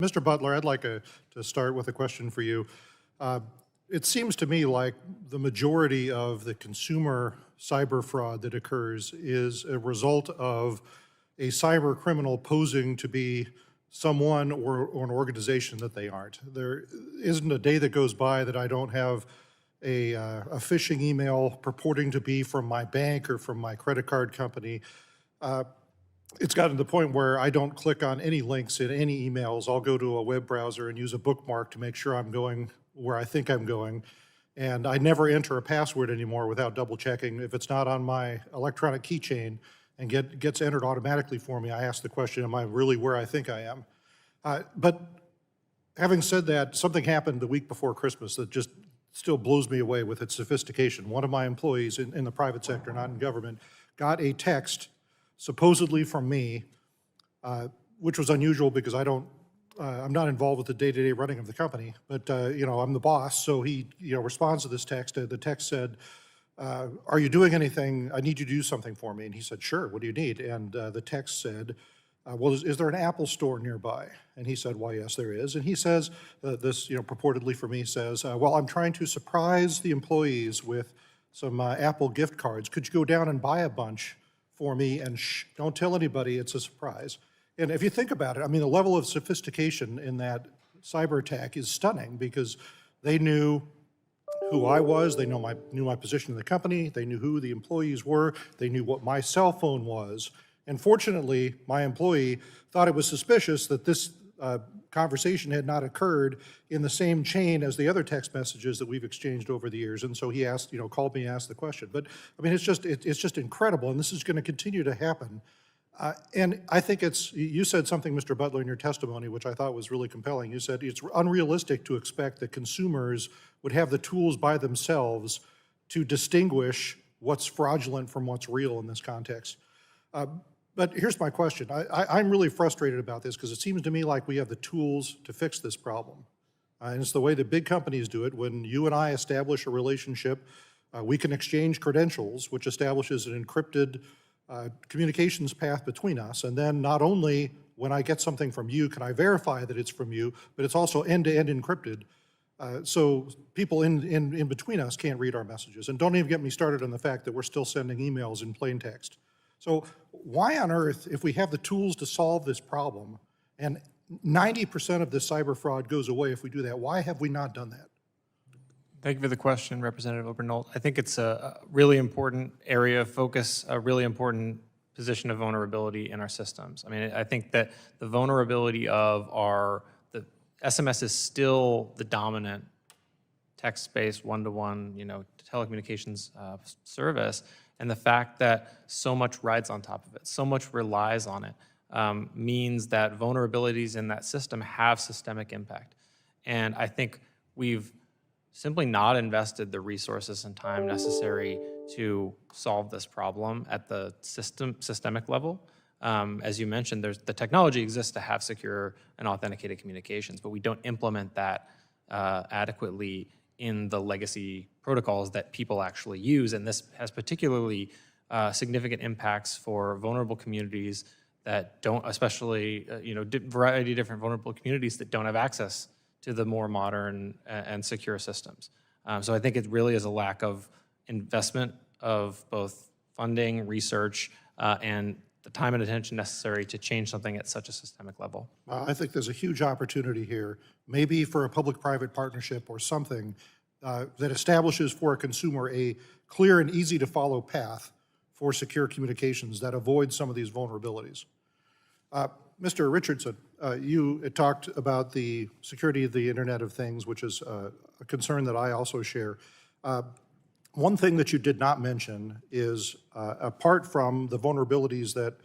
Mr. Butler, I'd like to start with a question for you. It seems to me like the majority of the consumer cyber fraud that occurs is a result of a cyber criminal posing to be someone or an organization that they aren't. There isn't a day that goes by that I don't have a phishing email purporting to be from my bank or from my credit card company. It's gotten to the point where I don't click on any links in any emails. I'll go to a web browser and use a bookmark to make sure I'm going where I think I'm going. And I never enter a password anymore without double checking. If it's not on my electronic keychain and gets entered automatically for me, I ask the question, am I really where I think I am? But having said that, something happened the week before Christmas that just still blows me away with its sophistication. One of my employees in the private sector, not in government, got a text supposedly from me, which was unusual because I'm not involved with the day-to-day running of the company, but I'm the boss, so he responds to this text. The text said, are you doing anything? I need you to do something for me. And he said, sure, what do you need? And the text said, well, is there an Apple store nearby? And he said, well, yes, there is. And he says, this purportedly for me says, well, I'm trying to surprise the employees with some Apple gift cards. Could you go down and buy a bunch for me, and don't tell anybody, it's a surprise. And if you think about it, I mean, the level of sophistication in that cyber attack is stunning because they knew who I was, they knew my position in the company, they knew who the employees were, they knew what my cell phone was. And fortunately, my employee thought it was suspicious that this conversation had not occurred in the same chain as the other text messages that we've exchanged over the years. And so he asked, called me and asked the question. But I mean, it's just incredible, and this is going to continue to happen. And I think you said something, Mr. Butler, in your testimony, which I thought was really compelling. You said it's unrealistic to expect that consumers would have the tools by themselves to distinguish what's fraudulent from what's real in this context. But here's my question. I'm really frustrated about this because it seems to me like we have the tools to fix this problem. And it's the way that big companies do it. When you and I establish a relationship, we can exchange credentials, which establishes an encrypted communications path between us. And then not only when I get something from you can I verify that it's from you, but it's also end-to-end encrypted. So people in between us can't read our messages. And don't even get me started on the fact that we're still sending emails in plain text. So why on earth, if we have the tools to solve this problem, and 90% of this cyber fraud goes away if we do that, why have we not done that? Thank you for the question, Representative Obernolte. I think it's a really important area of focus, a really important position of vulnerability in our systems. I mean, I think that the vulnerability of the SMS is still the dominant text-based one-to-one, telecommunications service, and the fact that so much rides on top of it, so much relies on it, means that vulnerabilities in that system have systemic impact. And I think we've simply not invested the resources and time necessary to solve this problem at the systemic level. As you mentioned, the technology exists to have secure and authenticated communications, but we don't implement that adequately in the legacy protocols that people actually use. And this has particularly significant impacts for vulnerable communities that don't, especially, variety of different vulnerable communities that don't have access to the more modern and secure systems. So I think it really is a lack of investment of both funding, research, and the time and attention necessary to change something at such a systemic level. I think there's a huge opportunity here, maybe for a public-private partnership or something that establishes for a consumer a clear and easy-to-follow path for secure communications that avoids some of these vulnerabilities. Mr. Richardson, you talked about the security of the Internet of Things, which is a concern that I also share. One thing that you did not mention is, apart from the vulnerabilities that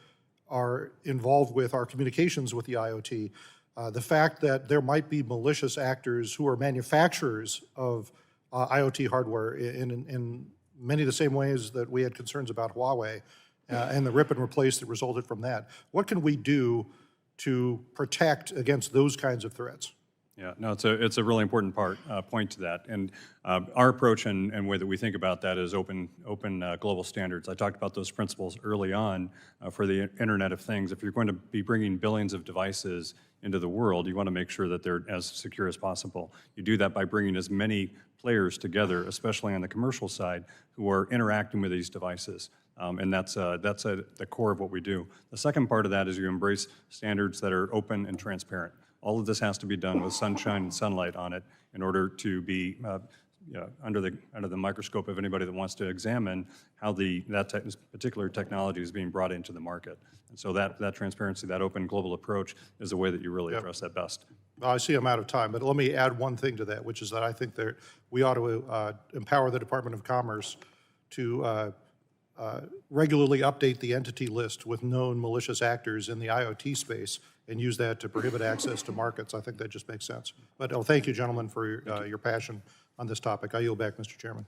are involved with our communications with the IoT, the fact that there might be malicious actors who are manufacturers of IoT hardware in many of the same ways that we had concerns about Huawei and the rip and replace that resulted from that. What can we do to protect against those kinds of threats? Yeah, no, it's a really important point to that. And our approach and way that we think about that is open global standards. I talked about those principles early on for the Internet of Things. If you're going to be bringing billions of devices into the world, you want to make sure that they're as secure as possible. You do that by bringing as many players together, especially on the commercial side, who are interacting with these devices. And that's the core of what we do. The second part of that is you embrace standards that are open and transparent. All of this has to be done with sunshine and sunlight on it in order to be under the microscope of anybody that wants to examine how that particular technology is being brought into the market. And so that transparency, that open global approach is the way that you really address that best. Well, I see I'm out of time, but let me add one thing to that, which is that I think that we ought to empower the Department of Commerce to regularly update the entity list with known malicious actors in the IoT space and use that to prohibit access to markets. I think that just makes sense. But thank you, gentlemen, for your passion on this topic. I yield back, Mr. Chairman.